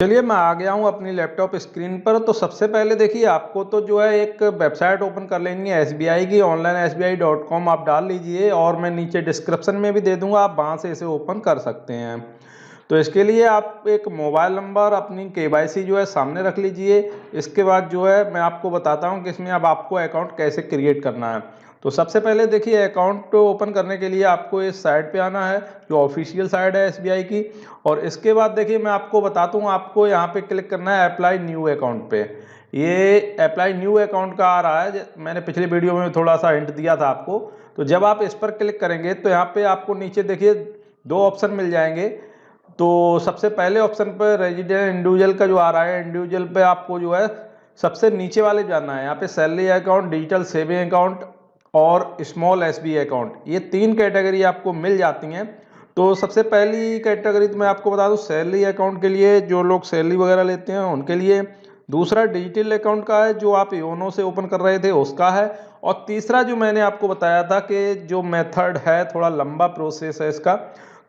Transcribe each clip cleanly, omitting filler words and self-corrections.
चलिए मैं आ गया हूँ अपनी लैपटॉप स्क्रीन पर। तो सबसे पहले देखिए आपको तो जो है एक वेबसाइट ओपन कर लेनी है एसबीआई की। ऑनलाइन SBI.com आप डाल लीजिए और मैं नीचे डिस्क्रिप्शन में भी दे दूंगा, आप वहाँ से इसे ओपन कर सकते हैं। तो इसके लिए आप एक मोबाइल नंबर, अपनी केवाईसी जो है सामने रख लीजिए। इसके बाद जो है मैं आपको बताता हूँ कि इसमें अब आपको अकाउंट कैसे क्रिएट करना है। तो सबसे पहले देखिए अकाउंट ओपन करने के लिए आपको इस साइट पे आना है जो ऑफिशियल साइट है एसबीआई की। और इसके बाद देखिए मैं आपको बताता हूँ, आपको यहाँ पे क्लिक करना है अप्लाई न्यू अकाउंट पे। ये अप्लाई न्यू अकाउंट का आ रहा है, मैंने पिछले वीडियो में थोड़ा सा हिंट दिया था आपको। तो जब आप इस पर क्लिक करेंगे तो यहाँ पे आपको नीचे देखिए दो ऑप्शन मिल जाएंगे। तो सबसे पहले ऑप्शन पर रेजिडेंट इंडिविजुअल का जो आ रहा है, इंडिविजुअल पे आपको जो है सबसे नीचे वाले जाना है। यहाँ पे salary account, digital saving account और स्मॉल एसबी अकाउंट, ये तीन कैटेगरी आपको मिल जाती हैं। तो सबसे पहली कैटेगरी तो मैं आपको बता दूं सैलरी अकाउंट के लिए, जो लोग सैलरी वगैरह लेते हैं उनके लिए। दूसरा डिजिटल अकाउंट का है, जो आप योनो से ओपन कर रहे थे उसका है। और तीसरा जो मैंने आपको बताया था कि जो मेथड है थोड़ा लंबा प्रोसेस है इसका,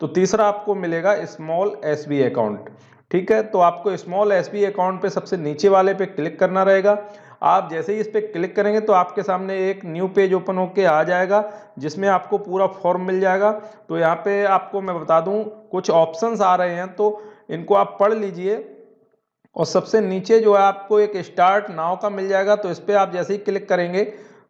तो तीसरा आपको मिलेगा स्मॉल एसबी अकाउंट। ठीक है, तो आपको स्मॉल एसबी अकाउंट पे सबसे नीचे वाले पे क्लिक करना रहेगा। आप जैसे ही इस पर क्लिक करेंगे तो आपके सामने एक न्यू पेज ओपन होके आ जाएगा, जिसमें आपको पूरा फॉर्म मिल जाएगा। तो यहाँ पे आपको मैं बता दूं कुछ ऑप्शंस आ रहे हैं, तो इनको आप पढ़ लीजिए। और सबसे नीचे जो है आपको एक स्टार्ट नाउ का मिल जाएगा, तो इस पर आप जैसे ही क्लिक करेंगे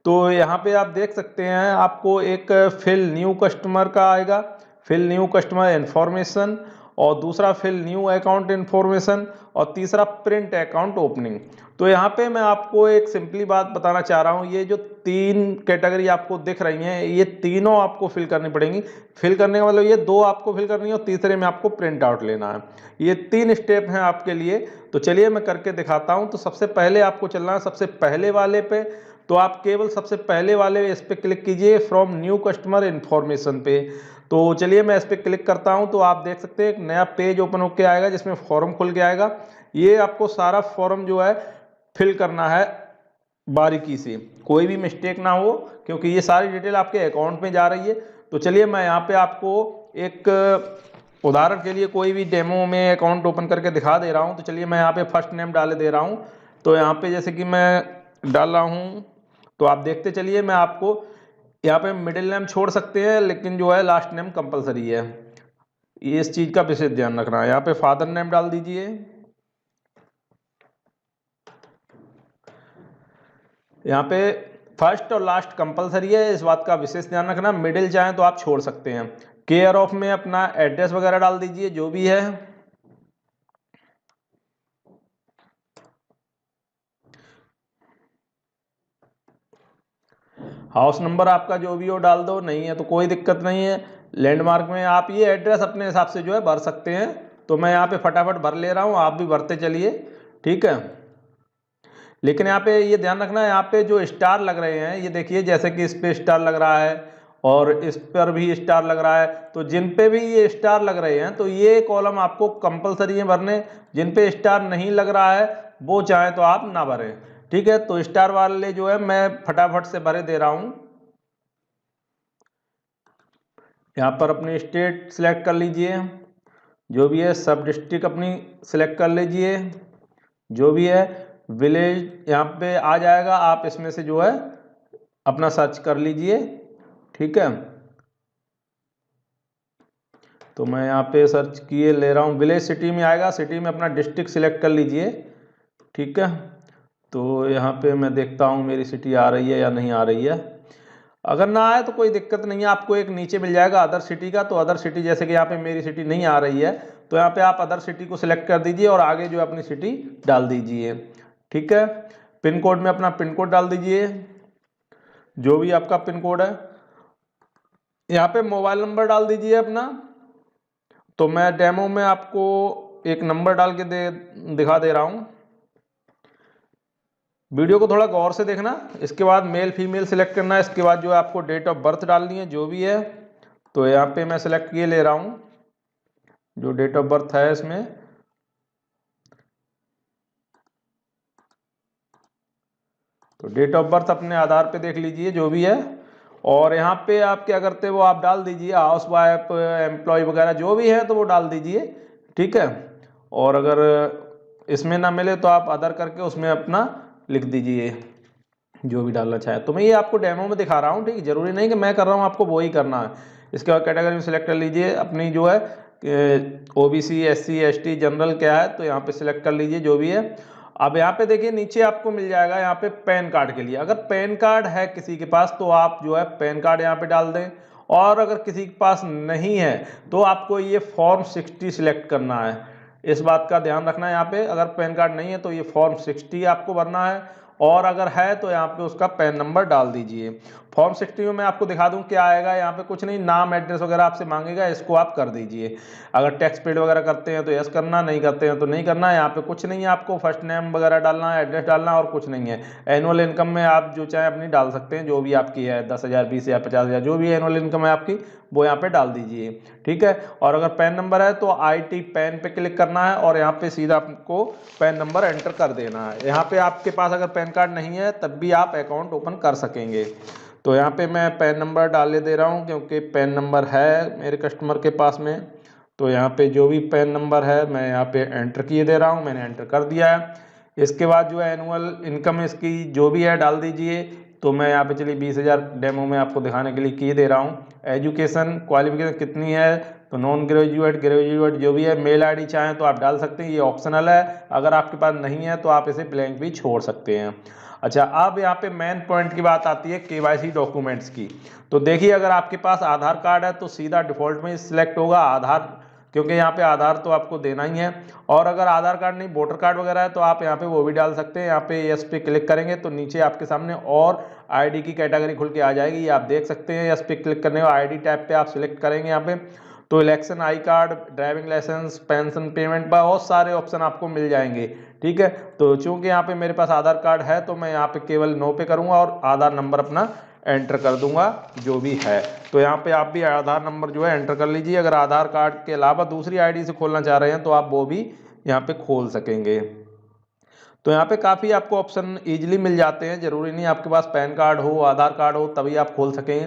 तो यहाँ पे आप देख सकते हैं आपको एक फिल न्यू कस्टमर का आएगा, फिल न्यू कस्टमर इन्फॉर्मेशन, और दूसरा फिल न्यू अकाउंट इन्फॉर्मेशन, और तीसरा प्रिंट अकाउंट ओपनिंग। तो यहाँ पे मैं आपको एक सिंपली बात बताना चाह रहा हूँ, ये जो तीन कैटेगरी आपको दिख रही हैं ये तीनों आपको फिल करनी पड़ेंगी। फिल करने का मतलब ये दो आपको फिल करनी है और तीसरे में आपको प्रिंट आउट लेना है। ये तीन स्टेप हैं आपके लिए। तो चलिए मैं करके दिखाता हूँ। तो सबसे पहले आपको चलना है सबसे पहले वाले पे। तो आप केवल सबसे पहले वाले इस पे क्लिक कीजिए, फ्रॉम न्यू कस्टमर इन्फॉर्मेशन पे। तो चलिए मैं इस पे क्लिक करता हूं, तो आप देख सकते हैं एक नया पेज ओपन होकर आएगा जिसमें फॉर्म खुल के आएगा। ये आपको सारा फॉर्म जो है फिल करना है बारीकी से, कोई भी मिस्टेक ना हो, क्योंकि ये सारी डिटेल आपके अकाउंट में जा रही है। तो चलिए मैं यहाँ पे आपको एक उदाहरण के लिए कोई भी डेमो में अकाउंट ओपन करके दिखा दे रहा हूँ। तो चलिए मैं यहाँ पे फर्स्ट नेम डाल दे रहा हूँ। तो यहाँ पे जैसे कि मैं डाल रहा हूँ, तो आप देखते चलिए। मैं आपको यहाँ पे मिडिल नेम छोड़ सकते हैं, लेकिन जो है लास्ट नेम कंपलसरी है, ये इस चीज़ का विशेष ध्यान रखना है। यहाँ पे फादर नेम डाल दीजिए। यहाँ पे फर्स्ट और लास्ट कंपलसरी है, इस बात का विशेष ध्यान रखना। मिडिल चाहें तो आप छोड़ सकते हैं। केयर ऑफ में अपना एड्रेस वगैरह डाल दीजिए जो भी है। हाउस नंबर आपका जो भी हो डाल दो, नहीं है तो कोई दिक्कत नहीं है। लैंडमार्क में आप ये एड्रेस अपने हिसाब से जो है भर सकते हैं। तो मैं यहाँ पे फटाफट भर ले रहा हूँ, आप भी भरते चलिए। ठीक है, लेकिन यहाँ पे ये ध्यान रखना है, यहाँ पे जो स्टार लग रहे हैं ये देखिए, जैसे कि इस पे स्टार लग रहा है और इस पर भी स्टार लग रहा है। तो जिन पे भी ये स्टार लग रहे हैं तो ये कॉलम आपको कंपलसरी है भरने। जिन पे स्टार नहीं लग रहा है वो चाहे तो आप ना भरें। ठीक है, तो स्टार वाले जो है मैं फटाफट से भरे दे रहा हूँ। यहाँ पर अपनी स्टेट सिलेक्ट कर लीजिए, जो भी है। सब डिस्ट्रिक्ट अपनी सिलेक्ट कर लीजिए, जो भी है। विलेज यहाँ पे आ जाएगा, आप इसमें से जो है अपना सर्च कर लीजिए। ठीक है, तो मैं यहाँ पे सर्च किए ले रहा हूँ, विलेज सिटी में आएगा, सिटी में अपना डिस्ट्रिक्ट सिलेक्ट कर लीजिए। ठीक है, तो यहाँ पे मैं देखता हूँ मेरी सिटी आ रही है या नहीं आ रही है। अगर ना आए तो कोई दिक्कत नहीं है, आपको एक नीचे मिल जाएगा अदर सिटी का। तो अदर सिटी, जैसे कि यहाँ पे मेरी सिटी नहीं आ रही है, तो यहाँ पे आप अदर सिटी को सिलेक्ट कर दीजिए और आगे जो अपनी सिटी डाल दीजिए। ठीक है, पिन कोड में अपना पिन कोड डाल दीजिए, जो भी आपका पिन कोड है। यहाँ पे मोबाइल नंबर डाल दीजिए अपना। तो मैं डेमो में आपको एक नंबर डाल के दिखा दे रहा हूँ। वीडियो को थोड़ा गौर से देखना। इसके बाद मेल फीमेल सिलेक्ट करना है। इसके बाद जो है आपको डेट ऑफ बर्थ डालनी है जो भी है। तो यहाँ पे मैं सिलेक्ट किए ले रहा हूँ जो डेट ऑफ बर्थ है इसमें। तो डेट ऑफ बर्थ अपने आधार पे देख लीजिए जो भी है। और यहाँ पे आप क्या करते हैं वो आप डाल दीजिए, हाउस वाइफ, एम्प्लॉय वगैरह जो भी है तो वो डाल दीजिए। ठीक है, और अगर इसमें ना मिले तो आप अदर करके उसमें अपना लिख दीजिए जो भी डालना चाहे। तो मैं ये आपको डेमो में दिखा रहा हूँ, ठीक है, जरूरी नहीं कि मैं कर रहा हूँ आपको वो ही करना है। इसके बाद कैटेगरी में सिलेक्ट कर लीजिए अपनी जो है ओबीसी, एससी, एसटी, जनरल क्या है, तो यहाँ पे सिलेक्ट कर लीजिए जो भी है। अब यहाँ पे देखिए नीचे आपको मिल जाएगा यहाँ पे पैन कार्ड के लिए, अगर पैन कार्ड है किसी के पास तो आप जो है पैन कार्ड यहाँ पे डाल दें, और अगर किसी के पास नहीं है तो आपको ये फॉर्म 60 सिलेक्ट करना है। इस बात का ध्यान रखना है यहाँ पे, अगर पैन कार्ड नहीं है तो ये फॉर्म 60 आपको भरना है, और अगर है तो यहाँ पे उसका पैन नंबर डाल दीजिए। फॉर्म 60 में मैं आपको दिखा दूं क्या आएगा, यहाँ पे कुछ नहीं, नाम एड्रेस वगैरह आपसे मांगेगा, इसको आप कर दीजिए। अगर टैक्स पेड वगैरह करते हैं तो यस करना, नहीं करते हैं तो नहीं करना। यहाँ पे कुछ नहीं है, आपको फर्स्ट नेम वगैरह डालना है, एड्रेस डालना है, और कुछ नहीं है। एनुअल इनकम में आप जो चाहे अपनी डाल सकते हैं, जो भी आपकी है 10,000, 20,000, 50,000, जो भी एनुअल इनकम है आपकी वो यहाँ पे डाल दीजिए, ठीक है। और अगर पैन नंबर है तो IT पैन पे क्लिक करना है, और यहाँ पे सीधा आपको पैन नंबर एंटर कर देना है। यहाँ पे आपके पास अगर पैन कार्ड नहीं है तब भी आप अकाउंट ओपन कर सकेंगे। तो यहाँ पे मैं पैन नंबर डाल दे रहा हूँ क्योंकि पैन नंबर है मेरे कस्टमर के पास में। तो यहाँ पे जो भी पैन नंबर है मैं यहाँ पे एंटर किए दे रहा हूँ, मैंने एंटर कर दिया है। इसके बाद जो है एनुअल इनकम इसकी जो भी है डाल दीजिए। तो मैं यहाँ पे चलिए 20,000 डेमो में आपको दिखाने के लिए किए दे रहा हूँ। एजुकेशन क्वालिफिकेशन कितनी है, तो नॉन ग्रेजुएट, ग्रेजुएट जो भी है। मेल ID चाहें तो आप डाल सकते हैं, ये ऑप्शनल है, अगर आपके पास नहीं है तो आप इसे ब्लैंक भी छोड़ सकते हैं। अच्छा, अब यहाँ पे मेन पॉइंट की बात आती है KYC डॉक्यूमेंट्स की। तो देखिए अगर आपके पास आधार कार्ड है तो सीधा डिफॉल्ट में सिलेक्ट होगा आधार, क्योंकि यहाँ पे आधार तो आपको देना ही है। और अगर आधार कार्ड नहीं, वोटर कार्ड वगैरह है तो आप यहाँ पे वो भी डाल सकते हैं। यहाँ पे यस पे क्लिक करेंगे तो नीचे आपके सामने और ID की कैटेगरी खुल के आ जाएगी, ये आप देख सकते हैं। यस पे क्लिक करने के बाद ID टैब पे आप सिलेक्ट करेंगे यहाँ पे, तो election I card, driving licence, pension payment, बहुत सारे ऑप्शन आपको मिल जाएंगे, ठीक है। तो चूंकि यहाँ पे मेरे पास आधार कार्ड है तो मैं यहाँ पे केवल नो पे करूँगा और आधार नंबर अपना एंटर कर दूंगा जो भी है। तो यहाँ पे आप भी आधार नंबर जो है एंटर कर लीजिए। अगर आधार कार्ड के अलावा दूसरी ID से खोलना चाह रहे हैं तो आप वो भी यहाँ पे खोल सकेंगे। तो यहाँ पे काफ़ी आपको ऑप्शन ईजिली मिल जाते हैं, जरूरी नहीं आपके पास पैन कार्ड हो, आधार कार्ड हो तभी आप खोल सकेंगे।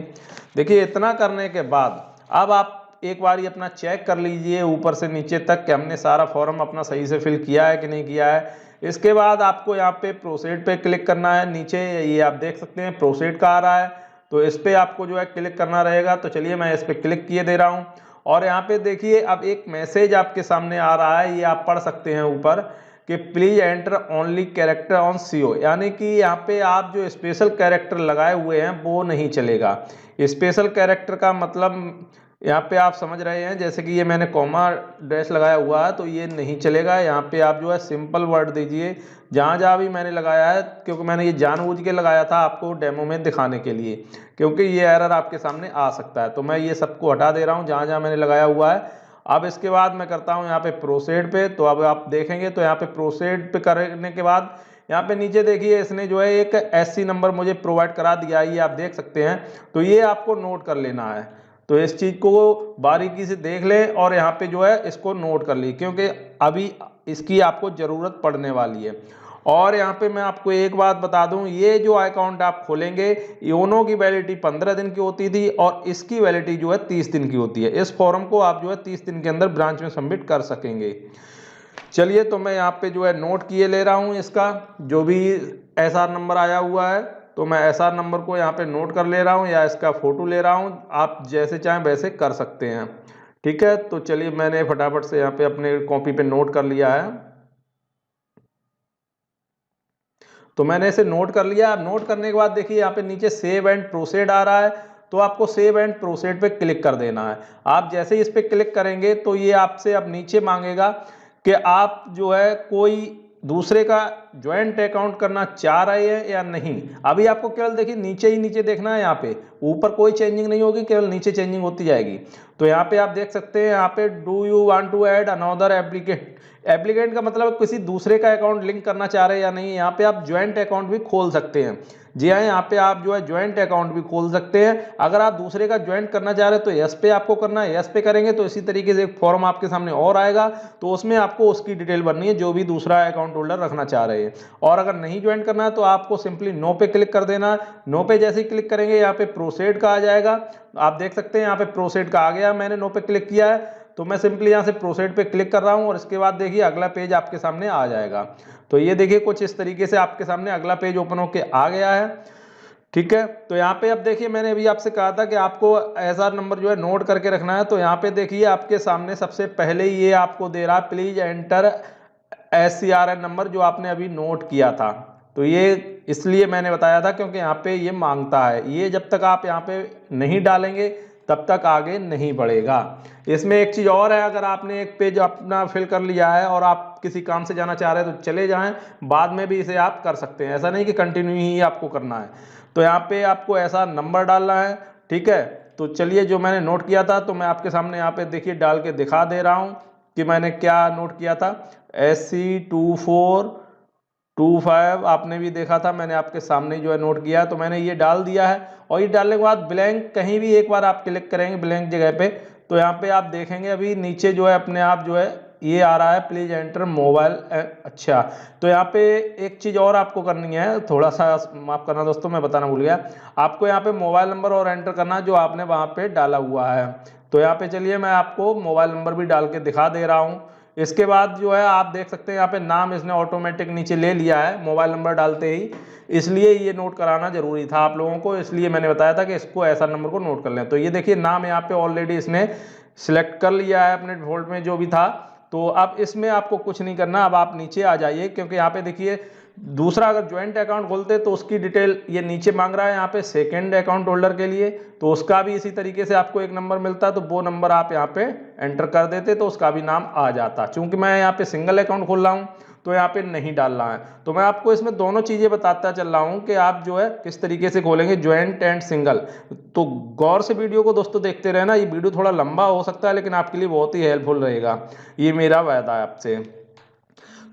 देखिए इतना करने के बाद अब आप एक बार ये अपना चेक कर लीजिए ऊपर से नीचे तक कि हमने सारा फॉर्म अपना सही से फिल किया है कि नहीं किया है। इसके बाद आपको यहाँ पे प्रोसीड पे क्लिक करना है। नीचे ये आप देख सकते हैं प्रोसीड का आ रहा है, तो इस पे आपको जो है क्लिक करना रहेगा। तो चलिए मैं इस पे क्लिक किए दे रहा हूँ, और यहाँ पे देखिए अब एक मैसेज आपके सामने आ रहा है, ये आप पढ़ सकते हैं ऊपर कि please enter only character on CO, यानी कि यहाँ पे आप जो स्पेशल कैरेक्टर लगाए हुए हैं वो नहीं चलेगा। स्पेशल कैरेक्टर का मतलब यहाँ पे आप समझ रहे हैं, जैसे कि ये मैंने कॉमा डैश लगाया हुआ है तो ये नहीं चलेगा। यहाँ पे आप जो है सिंपल वर्ड दीजिए जहाँ जहाँ भी मैंने लगाया है, क्योंकि मैंने ये जानबूझ के लगाया था आपको डेमो में दिखाने के लिए, क्योंकि ये एरर आपके सामने आ सकता है। तो मैं ये सबको हटा दे रहा हूँ जहाँ जहाँ मैंने लगाया हुआ है। अब इसके बाद मैं करता हूँ यहाँ पे प्रोसीड पे। तो अब आप देखेंगे तो यहाँ पे प्रोसीड पे करने के बाद यहाँ पे नीचे देखिए इसने जो है एक SC नंबर मुझे प्रोवाइड करा दिया है, ये आप देख सकते हैं। तो ये आपको नोट कर लेना है, तो इस चीज़ को बारीकी से देख लें और यहाँ पे जो है इसको नोट कर ली, क्योंकि अभी इसकी आपको ज़रूरत पड़ने वाली है। और यहाँ पे मैं आपको एक बात बता दूं, ये जो अकाउंट आप खोलेंगे योनो की वैलिडिटी 15 दिन की होती थी और इसकी वैलिडिटी जो है 30 दिन की होती है। इस फॉर्म को आप जो है 30 दिन के अंदर ब्रांच में सबमिट कर सकेंगे। चलिए तो मैं यहाँ पे जो है नोट किए ले रहा हूँ इसका जो भी SR नंबर आया हुआ है, तो मैं SR नंबर को यहाँ पे नोट कर ले रहा हूँ या इसका फोटो ले रहा हूँ, आप जैसे चाहें वैसे कर सकते हैं, ठीक है। तो चलिए मैंने फटाफट से यहाँ पे अपने कॉपी पे नोट कर लिया है। तो मैंने इसे नोट कर लिया। अब नोट करने के बाद देखिए यहाँ पे नीचे सेव एंड प्रोसीड आ रहा है, तो आपको सेव एंड प्रोसीड पे क्लिक कर देना है। आप जैसे ही इस पे क्लिक करेंगे तो ये आपसे अब नीचे मांगेगा कि आप जो है कोई दूसरे का ज्वाइंट अकाउंट करना चाह रहे हैं या नहीं। अभी आपको केवल देखिए नीचे ही नीचे देखना है, यहाँ पे ऊपर कोई चेंजिंग नहीं होगी, केवल नीचे चेंजिंग होती जाएगी। तो यहाँ पे आप देख सकते हैं, यहाँ पे do you want to add another applicant, applicant का मतलब किसी दूसरे का अकाउंट लिंक करना चाह रहे हैं या नहीं। यहाँ पे आप ज्वाइंट अकाउंट भी खोल सकते हैं। जी हाँ, यहाँ पे आप जो है ज्वाइंट अकाउंट भी खोल सकते हैं। अगर आप दूसरे का ज्वाइंट करना चाह रहे हैं तो यस पे आपको करना है, यस पे करेंगे तो इसी तरीके से एक फॉर्म आपके सामने और आएगा, तो उसमें आपको उसकी डिटेल भरनी है जो भी दूसरा अकाउंट होल्डर रखना चाह रहे हैं। और अगर नहीं ज्वाइन करना है तो आपको सिंपली नो पे क्लिक कर देना है। नो पे जैसे ही क्लिक करेंगे यहाँ पे प्रोसीड का आ जाएगा, आप देख सकते हैं यहाँ पे प्रोसीड का आ गया, मैंने नो पे क्लिक किया है। तो मैं सिंपली यहाँ से प्रोसीड पे क्लिक कर रहा हूँ और इसके बाद देखिए अगला पेज आपके सामने आ जाएगा। तो ये देखिए कुछ इस तरीके से आपके सामने अगला पेज ओपन होके आ गया है। ठीक है, तो यहाँ पे अब देखिए मैंने अभी आपसे कहा था कि आपको एसआर नंबर जो है नोट करके रखना है। तो यहाँ पे देखिए आपके सामने सबसे पहले ये आपको दे रहा है, प्लीज एंटर SCRN नंबर जो आपने अभी नोट किया था। तो ये इसलिए मैंने बताया था क्योंकि यहाँ पे ये मांगता है, ये जब तक आप यहाँ पे नहीं डालेंगे तब तक आगे नहीं बढ़ेगा। इसमें एक चीज़ और है, अगर आपने एक पेज अपना फिल कर लिया है और आप किसी काम से जाना चाह रहे हैं तो चले जाएं, बाद में भी इसे आप कर सकते हैं, ऐसा नहीं कि कंटिन्यू ही आपको करना है। तो यहाँ पे आपको ऐसा नंबर डालना है। ठीक है, तो चलिए जो मैंने नोट किया था तो मैं आपके सामने यहाँ पे देखिए डाल के दिखा दे रहा हूँ कि मैंने क्या नोट किया था। SC2425 आपने भी देखा था, मैंने आपके सामने जो है नोट किया है। तो मैंने ये डाल दिया है और ये डालने के बाद ब्लैंक कहीं भी एक बार आप क्लिक करेंगे ब्लैंक जगह पे, तो यहाँ पे आप देखेंगे अभी नीचे जो है अपने आप जो है ये आ रहा है, प्लीज एंटर मोबाइल। अच्छा, तो यहाँ पे एक चीज़ और आपको करनी है, थोड़ा सा माफ करना दोस्तों मैं बताना भूल गया, आपको यहाँ पे मोबाइल नंबर और एंटर करना जो आपने वहाँ पे डाला हुआ है। तो यहाँ पे चलिए मैं आपको मोबाइल नंबर भी डाल के दिखा दे रहा हूँ। इसके बाद जो है आप देख सकते हैं यहाँ पे नाम इसने ऑटोमेटिक नीचे ले लिया है मोबाइल नंबर डालते ही, इसलिए ये नोट कराना जरूरी था आप लोगों को, इसलिए मैंने बताया था कि इसको ऐसा नंबर को नोट कर लें। तो ये देखिए नाम यहाँ पे ऑलरेडी इसने सिलेक्ट कर लिया है अपने डिफॉल्ट में जो भी था। तो अब इसमें आपको कुछ नहीं करना, अब आप नीचे आ जाइए क्योंकि यहाँ पे देखिए दूसरा अगर ज्वाइंट अकाउंट खोलते तो उसकी डिटेल ये नीचे मांग रहा है यहाँ पे सेकंड अकाउंट होल्डर के लिए, तो उसका भी इसी तरीके से आपको एक नंबर मिलता, तो वो नंबर आप यहाँ पे एंटर कर देते तो उसका भी नाम आ जाता। चूंकि मैं यहाँ पे सिंगल अकाउंट खोल रहा हूँ तो यहाँ पे नहीं डाल रहा है, तो मैं आपको इसमें दोनों चीजें बताता चल रहा हूँ कि आप जो है किस तरीके से खोलेंगे ज्वाइंट एंड सिंगल। तो गौर से वीडियो को दोस्तों देखते रहना, ये वीडियो थोड़ा लंबा हो सकता है लेकिन आपके लिए बहुत ही हेल्पफुल रहेगा, ये मेरा वायदा है आपसे।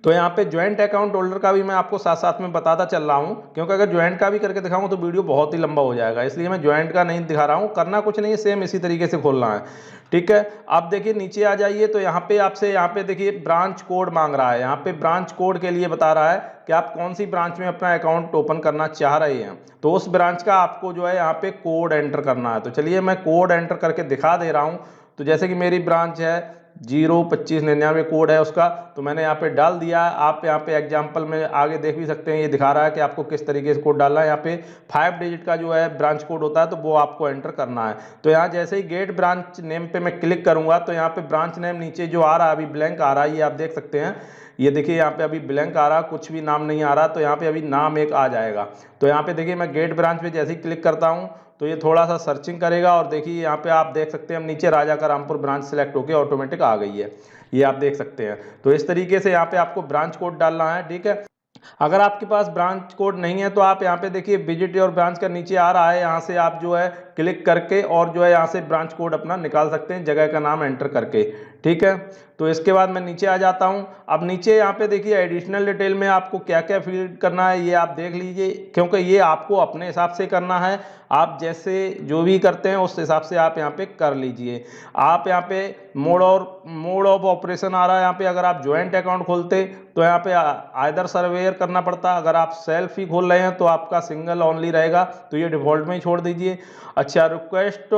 तो यहाँ पे ज्वाइंट अकाउंट होल्डर का भी मैं आपको साथ साथ में बताता चल रहा हूँ, क्योंकि अगर ज्वाइंट का भी करके दिखाऊं तो वीडियो बहुत ही लंबा हो जाएगा, इसलिए मैं ज्वाइंट का नहीं दिखा रहा हूँ। करना कुछ नहीं है, सेम इसी तरीके से खोलना है। ठीक है, आप देखिए नीचे आ जाइए तो यहाँ पे आपसे यहाँ पे देखिए ब्रांच कोड मांग रहा है, यहाँ पे ब्रांच कोड के लिए बता रहा है कि आप कौन सी ब्रांच में अपना अकाउंट ओपन करना चाह रहे हैं, तो उस ब्रांच का आपको जो है यहाँ पे कोड एंटर करना है। तो चलिए मैं कोड एंटर करके दिखा दे रहा हूँ। तो जैसे कि मेरी ब्रांच है 02599 कोड है उसका, तो मैंने यहाँ पे डाल दिया। आप यहाँ पे एग्जांपल में आगे देख भी सकते हैं, ये दिखा रहा है कि आपको किस तरीके से कोड डालना है। यहाँ पे 5 डिजिट का जो है ब्रांच कोड होता है तो वो आपको एंटर करना है। तो यहाँ जैसे ही गेट ब्रांच नेम पे मैं क्लिक करूंगा तो यहाँ पे ब्रांच नेम नीचे जो आ रहा है अभी ब्लैंक आ रहा है, ये आप देख सकते हैं, ये देखिए यहाँ पे अभी ब्लैंक आ रहा, कुछ भी नाम नहीं आ रहा, तो यहाँ पे अभी नाम एक आ जाएगा। तो यहाँ पे देखिए मैं गेट ब्रांच पे जैसे ही क्लिक करता हूँ तो ये थोड़ा सा सर्चिंग करेगा और देखिए यहाँ पे आप देख सकते हैं हम नीचे राजा का रामपुर ब्रांच सेलेक्ट होकर ऑटोमेटिक आ गई है, ये आप देख सकते हैं। तो इस तरीके से यहाँ पे आपको ब्रांच कोड डालना है। ठीक है, अगर आपके पास ब्रांच कोड नहीं है तो आप यहाँ पे देखिए विजिट योर ब्रांच का नीचे आ रहा है, यहाँ से आप जो है क्लिक करके और जो है यहाँ से ब्रांच कोड अपना निकाल सकते हैं जगह का नाम एंटर करके। ठीक है, तो इसके बाद मैं नीचे आ जाता हूँ। अब नीचे यहाँ पे देखिए एडिशनल डिटेल में आपको क्या क्या फीड करना है ये आप देख लीजिए, क्योंकि ये आपको अपने हिसाब से करना है, आप जैसे जो भी करते हैं उस हिसाब से आप यहाँ पे कर लीजिए। आप यहाँ पे मोड ऑफ ऑपरेशन आ रहा है, यहाँ पे अगर आप ज्वाइंट अकाउंट खोलते तो यहाँ पे आइदर सर्वेयर करना पड़ता, अगर आप सेल्फ ही खोल रहे हैं तो आपका सिंगल ओनली रहेगा, तो ये डिफॉल्ट में ही छोड़ दीजिए। अच्छा, रिक्वेस्ट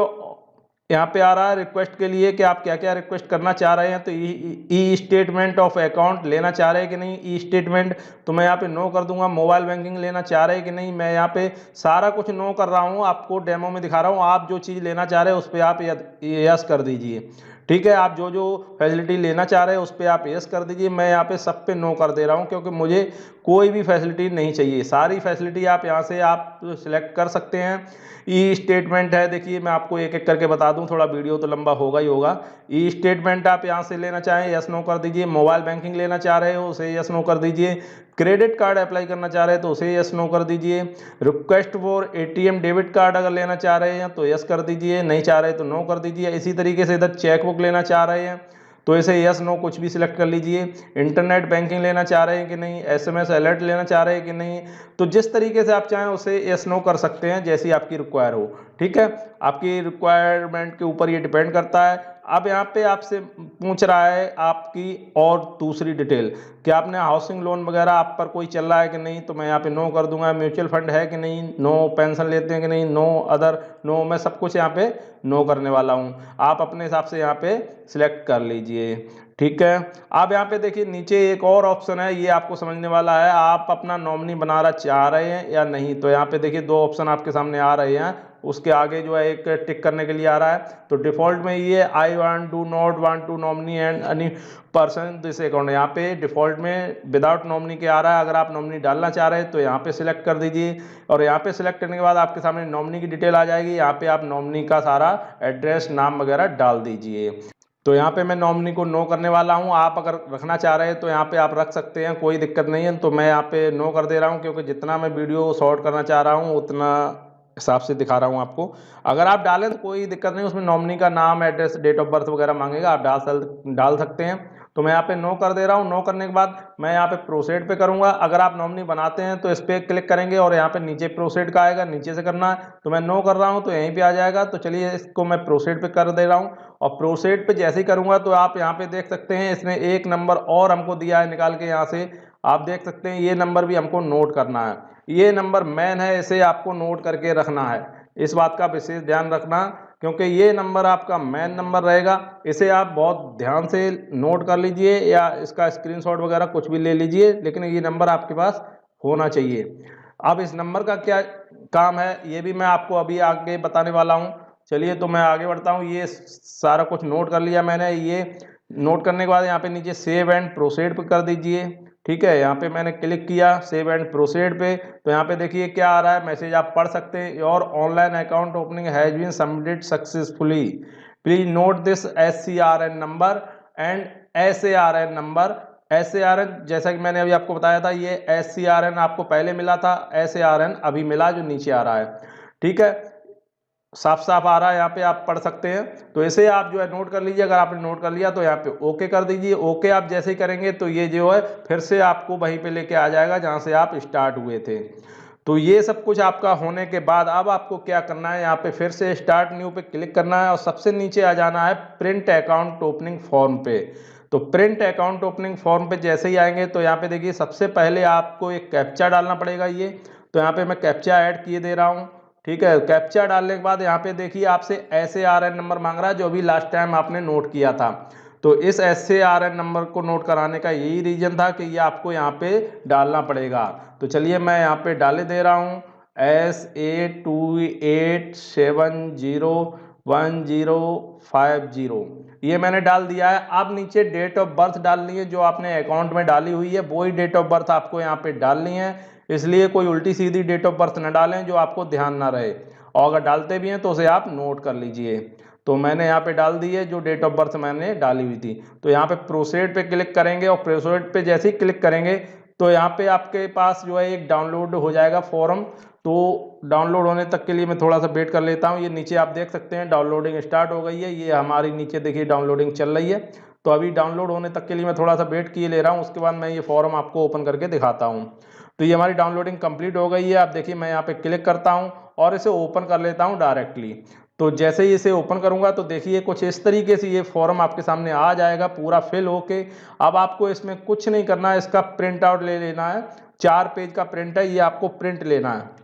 यहाँ पे आ रहा है रिक्वेस्ट के लिए कि आप क्या क्या रिक्वेस्ट करना चाह रहे हैं, तो ई स्टेटमेंट ऑफ अकाउंट लेना चाह रहे हैं कि नहीं, ई स्टेटमेंट तो मैं यहाँ पे नो कर दूंगा। मोबाइल बैंकिंग लेना चाह रहे हैं कि नहीं, मैं यहाँ पे सारा कुछ नो कर रहा हूँ, आपको डेमो में दिखा रहा हूँ। आप जो चीज़ लेना चाह रहे हैं उस पर आप यस कर दीजिए। ठीक है, आप जो जो फैसिलिटी लेना चाह रहे हैं उस पर आप यस कर दीजिए। मैं यहाँ पे सब पे नो कर दे रहा हूँ क्योंकि मुझे कोई भी फैसिलिटी नहीं चाहिए, सारी फैसिलिटी आप यहाँ से आप सिलेक्ट कर सकते हैं। ई स्टेटमेंट है, देखिए मैं आपको एक एक करके बता दूं, थोड़ा वीडियो तो लंबा होगा ही होगा। ई स्टेटमेंट आप यहाँ से लेना चाहें यस नो कर दीजिए, मोबाइल बैंकिंग लेना चाह रहे हो उसे यस नो कर दीजिए, क्रेडिट कार्ड अप्लाई करना चाह रहे हैं तो उसे यस नो कर दीजिए, request for ATM debit card अगर लेना चाह रहे हैं तो यस कर दीजिए, नहीं चाह रहे तो नो कर दीजिए। इसी तरीके से इधर चेक बुक लेना चाह रहे हैं तो इसे यस नो कुछ भी सिलेक्ट कर लीजिए। इंटरनेट बैंकिंग लेना चाह रहे हैं कि नहीं, एसएमएस अलर्ट लेना चाह रहे हैं कि नहीं, तो जिस तरीके से आप चाहें उसे यस नो कर सकते हैं जैसी आपकी रिक्वायर हो। ठीक है, आपकी रिक्वायरमेंट के ऊपर ये डिपेंड करता है। अब यहाँ पे आपसे पूछ रहा है आपकी और दूसरी डिटेल कि आपने हाउसिंग लोन वगैरह आप पर कोई चल रहा है कि नहीं, तो मैं यहाँ पे नो कर दूंगा। म्यूचुअल फंड है कि नहीं, नो। पेंशन लेते हैं कि नहीं, नो। Other, no. मैं सब कुछ यहाँ पे नो करने वाला हूँ। आप अपने हिसाब से यहाँ पे सिलेक्ट कर लीजिए, ठीक है। अब यहाँ पे देखिए नीचे एक और ऑप्शन है, ये आपको समझने वाला है। आप अपना नॉमिनी बनाना चाह रहे हैं या नहीं, तो यहाँ पे देखिए दो ऑप्शन आपके सामने आ रहे हैं। उसके आगे जो है एक टिक करने के लिए आ रहा है। तो डिफॉल्ट में ये I want do not want to nominee and any person this account, यहाँ पे डिफॉल्ट में विदाउट नॉमिनी के आ रहा है। अगर आप नॉमिनी डालना चाह रहे हैं तो यहाँ पे सिलेक्ट कर दीजिए, और यहाँ पे सिलेक्ट करने के बाद आपके सामने नॉमिनी की डिटेल आ जाएगी। यहाँ पे आप नॉमिनी का सारा एड्रेस, नाम वगैरह डाल दीजिए। तो यहाँ पे मैं नॉमिनी को नो करने वाला हूँ। आप अगर रखना चाह रहे हैं तो यहाँ पे आप रख सकते हैं, कोई दिक्कत नहीं है। तो मैं यहाँ पे नो कर दे रहा हूँ, क्योंकि जितना मैं वीडियो शॉर्ट करना चाह रहा हूँ उतना हिसाब से दिखा रहा हूँ आपको। अगर आप डालें तो कोई दिक्कत नहीं, उसमें नॉमिनी का नाम, एड्रेस, डेट ऑफ बर्थ वगैरह मांगेगा, आप डाल सकते हैं। तो मैं यहाँ पे नो कर दे रहा हूँ। नो करने के बाद मैं यहाँ पे प्रोसीड पे करूँगा। अगर आप नॉमिनी बनाते हैं तो इस पर क्लिक करेंगे और यहाँ पे नीचे प्रोसीड का आएगा, नीचे से करना है। तो मैं नो कर रहा हूँ तो यहीं पे आ जाएगा। तो चलिए इसको मैं प्रोसीड पे कर दे रहा हूँ, और प्रोसीड पे जैसे ही करूँगा तो आप यहाँ पे देख सकते हैं इसने एक नंबर और हमको दिया है निकाल के। यहाँ से आप देख सकते हैं ये नंबर भी हमको नोट करना है। ये नंबर मैन है, इसे आपको नोट करके रखना है। इस बात का विशेष ध्यान रखना, क्योंकि ये नंबर आपका मेन नंबर रहेगा। इसे आप बहुत ध्यान से नोट कर लीजिए, या इसका स्क्रीनशॉट वगैरह कुछ भी ले लीजिए, लेकिन ये नंबर आपके पास होना चाहिए। अब इस नंबर का क्या काम है ये भी मैं आपको अभी आगे बताने वाला हूँ। चलिए तो मैं आगे बढ़ता हूँ। ये सारा कुछ नोट कर लिया मैंने। ये नोट करने के बाद यहाँ पे नीचे सेव एंड प्रोसीड पे कर दीजिए, ठीक है। यहाँ पे मैंने क्लिक किया सेव एंड प्रोसीड पे, तो यहाँ पे देखिए क्या आ रहा है मैसेज, आप पढ़ सकते हैं। Your online account opening has been submitted successfully, please note this SCRN number and SARN number. SARN जैसा कि मैंने अभी आपको बताया था, ये SCRN आपको पहले मिला था, SARN अभी मिला जो नीचे आ रहा है, ठीक है। साफ साफ आ रहा है, यहाँ पे आप पढ़ सकते हैं। तो इसे आप जो है नोट कर लीजिए। अगर आपने नोट कर लिया तो यहाँ पे ओके कर दीजिए। ओके आप जैसे ही करेंगे तो ये जो है फिर से आपको वहीं पे लेके आ जाएगा जहाँ से आप स्टार्ट हुए थे। तो ये सब कुछ आपका होने के बाद अब आपको क्या करना है, यहाँ पे फिर से स्टार्ट न्यू पे क्लिक करना है, और सबसे नीचे आ जाना है प्रिंट अकाउंट ओपनिंग फॉर्म पे। तो प्रिंट अकाउंट ओपनिंग फॉर्म पे जैसे ही आएंगे तो यहाँ पे देखिए सबसे पहले आपको एक कैप्चा डालना पड़ेगा। ये तो यहाँ पे मैं कैप्चा ऐड किए दे रहा हूँ, ठीक है। कैप्चा डालने के बाद यहाँ पे देखिए आपसे SARN नंबर मांग रहा है, जो अभी लास्ट टाइम आपने नोट किया था। तो इस SARN नंबर को नोट कराने का यही रीजन था कि ये आपको यहाँ पे डालना पड़ेगा। तो चलिए मैं यहाँ पे डाले दे रहा हूँ SA28701050, ये मैंने डाल दिया है। अब नीचे डेट ऑफ बर्थ डालनी है, जो आपने अकाउंट में डाली हुई है वही डेट ऑफ बर्थ आपको यहाँ पे डालनी है। इसलिए कोई उल्टी सीधी डेट ऑफ बर्थ न डालें जो आपको ध्यान ना रहे, और अगर डालते भी हैं तो उसे आप नोट कर लीजिए। तो मैंने यहाँ पे डाल दी है जो डेट ऑफ बर्थ मैंने डाली हुई थी। तो यहाँ पे प्रोसीड पे क्लिक करेंगे, और प्रोसीड पे जैसे ही क्लिक करेंगे तो यहाँ पे आपके पास जो है एक डाउनलोड हो जाएगा फॉर्म। तो डाउनलोड होने तक के लिए मैं थोड़ा सा वेट कर लेता हूँ। ये नीचे आप देख सकते हैं डाउनलोडिंग स्टार्ट हो गई है, ये हमारी नीचे देखिए डाउनलोडिंग चल रही है। तो अभी डाउनलोड होने तक के लिए मैं थोड़ा सा वेट किए ले रहा हूँ, उसके बाद मैं ये फॉर्म आपको ओपन करके दिखाता हूँ। तो ये हमारी डाउनलोडिंग कंप्लीट हो गई है। आप देखिए मैं यहाँ पे क्लिक करता हूँ और इसे ओपन कर लेता हूँ डायरेक्टली। तो जैसे ही इसे ओपन करूंगा तो देखिए कुछ इस तरीके से ये फॉर्म आपके सामने आ जाएगा पूरा फिल होके। अब आपको इसमें कुछ नहीं करना है, इसका प्रिंट आउट ले लेना है। 4 पेज का प्रिंट है, ये आपको प्रिंट लेना है।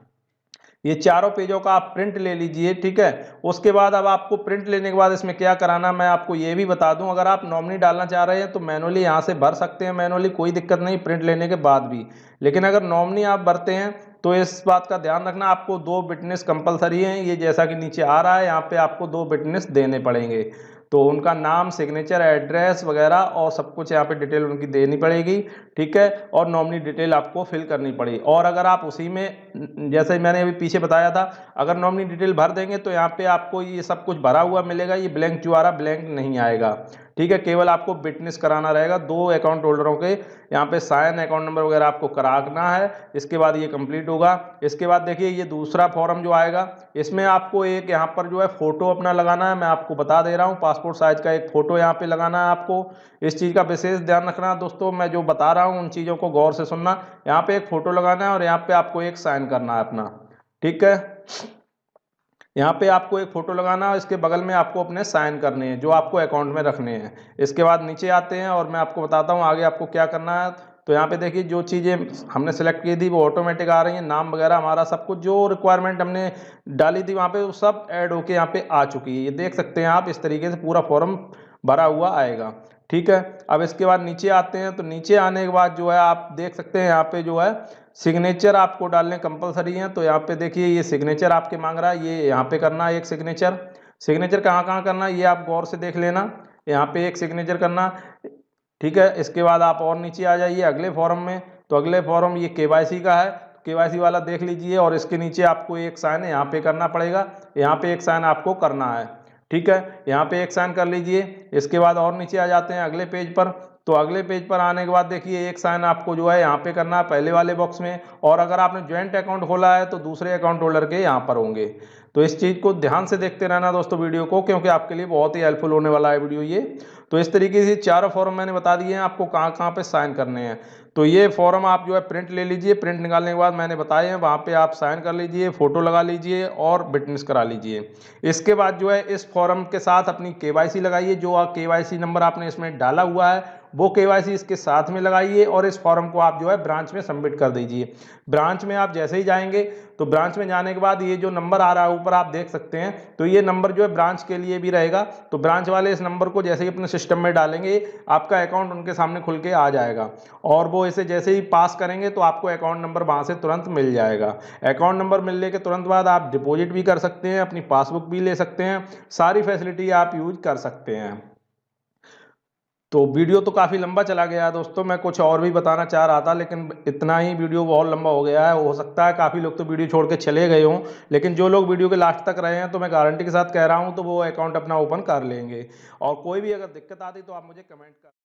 ये चारों पेजों का आप प्रिंट ले लीजिए, ठीक है। उसके बाद अब आपको प्रिंट लेने के बाद इसमें क्या कराना मैं आपको ये भी बता दूं। अगर आप नॉमिनी डालना चाह रहे हैं तो मैनुअली यहाँ से भर सकते हैं, मैनुअली कोई दिक्कत नहीं प्रिंट लेने के बाद भी। लेकिन अगर नॉमिनी आप भरते हैं तो इस बात का ध्यान रखना, आपको 2 विटनेस कंपलसरी हैं। ये जैसा कि नीचे आ रहा है यहाँ पे आपको 2 विटनेस देने पड़ेंगे। तो उनका नाम, सिग्नेचर, एड्रेस वगैरह और सब कुछ यहाँ पे डिटेल उनकी देनी पड़ेगी, ठीक है। और नॉमिनी डिटेल आपको फिल करनी पड़ेगी। और अगर आप उसी में जैसे मैंने अभी पीछे बताया था, अगर नॉमिनी डिटेल भर देंगे तो यहाँ पे आपको ये सब कुछ भरा हुआ मिलेगा, ये ब्लैंक जो आ रहा ब्लैंक नहीं आएगा, ठीक है। केवल आपको विटनेस कराना रहेगा 2 अकाउंट होल्डरों के। यहाँ पे साइन, अकाउंट नंबर वगैरह आपको कराना है। इसके बाद ये कंप्लीट होगा। इसके बाद देखिए ये दूसरा फॉर्म जो आएगा, इसमें आपको एक यहाँ पर जो है फोटो अपना लगाना है। मैं आपको बता दे रहा हूँ, पासपोर्ट साइज का एक फोटो यहाँ पे लगाना है आपको। इस चीज़ का विशेष ध्यान रखना दोस्तों, मैं जो बता रहा हूँ उन चीज़ों को गौर से सुनना। यहाँ पे एक फोटो लगाना है और यहाँ पे आपको एक साइन करना है अपना, ठीक है। यहाँ पे आपको एक फ़ोटो लगाना है, इसके बगल में आपको अपने साइन करने हैं जो आपको अकाउंट में रखने हैं। इसके बाद नीचे आते हैं और मैं आपको बताता हूँ आगे आपको क्या करना है। तो यहाँ पे देखिए जो चीज़ें हमने सेलेक्ट की थी वो ऑटोमेटिक आ रही हैं, नाम वगैरह हमारा सब कुछ जो रिक्वायरमेंट हमने डाली थी वहाँ पे वो सब ऐड होके यहाँ पे आ चुकी है। ये देख सकते हैं आप, इस तरीके से पूरा फॉर्म भरा हुआ आएगा। ठीक है, अब इसके बाद नीचे आते हैं, तो नीचे आने के बाद जो है आप देख सकते हैं यहाँ पे जो है सिग्नेचर आपको डालने कंपलसरी हैं। तो यहाँ पे देखिए ये सिग्नेचर आपके मांग रहा है, ये यहाँ पे करना है एक सिग्नेचर। सिग्नेचर कहाँ कहाँ करना है ये आप गौर से देख लेना, यहाँ पे एक सिग्नेचर करना। ठीक है, इसके बाद आप और नीचे आ जाइए अगले फॉर्म में। तो अगले फॉर्म ये केवाईसी का है, केवाईसी वाला देख लीजिए और इसके नीचे आपको एक साइन यहाँ पे करना पड़ेगा, यहाँ पे एक साइन आपको करना है। ठीक है, यहाँ पे एक साइन कर लीजिए। इसके बाद और नीचे आ जाते हैं अगले पेज पर। तो अगले पेज पर आने के बाद देखिए एक साइन आपको जो है यहाँ पे करना है पहले वाले बॉक्स में, और अगर आपने ज्वाइंट अकाउंट खोला है तो दूसरे अकाउंट होल्डर के यहाँ पर होंगे। तो इस चीज़ को ध्यान से देखते रहना दोस्तों वीडियो को, क्योंकि आपके लिए बहुत ही हेल्पफुल होने वाला है वीडियो ये। तो इस तरीके से चारों फॉर्म मैंने बता दिए हैं आपको कहाँ कहाँ पे साइन करने हैं। तो ये फॉर्म आप जो है प्रिंट ले लीजिए, प्रिंट निकालने के बाद मैंने बताए हैं वहाँ पे आप साइन कर लीजिए, फोटो लगा लीजिए और विटनेस करा लीजिए। इसके बाद जो है इस फॉर्म के साथ अपनी केवाईसी लगाइए, जो केवाईसी नंबर आपने इसमें डाला हुआ है वो केवाईसी इसके साथ में लगाइए और इस फॉर्म को आप जो है ब्रांच में सबमिट कर दीजिए। ब्रांच में आप जैसे ही जाएंगे तो ब्रांच में जाने के बाद ये जो नंबर आ रहा है ऊपर आप देख सकते हैं, तो ये नंबर जो है ब्रांच के लिए भी रहेगा। तो ब्रांच वाले इस नंबर को जैसे ही अपने सिस्टम में डालेंगे आपका अकाउंट उनके सामने खुल के आ जाएगा, और वो इसे जैसे ही पास करेंगे तो आपको अकाउंट नंबर वहाँ से तुरंत मिल जाएगा। अकाउंट नंबर मिलने के तुरंत बाद आप डिपॉजिट भी कर सकते हैं, अपनी पासबुक भी ले सकते हैं, सारी फैसिलिटी आप यूज कर सकते हैं। तो वीडियो तो काफ़ी लंबा चला गया है दोस्तों, मैं कुछ और भी बताना चाह रहा था लेकिन इतना ही वीडियो बहुत लंबा हो गया है। हो सकता है काफ़ी लोग तो वीडियो छोड़ के चले गए हों, लेकिन जो लोग वीडियो के लास्ट तक रहे हैं तो मैं गारंटी के साथ कह रहा हूं तो वो अकाउंट अपना ओपन कर लेंगे। और कोई भी अगर दिक्कत आती तो आप मुझे कमेंट कर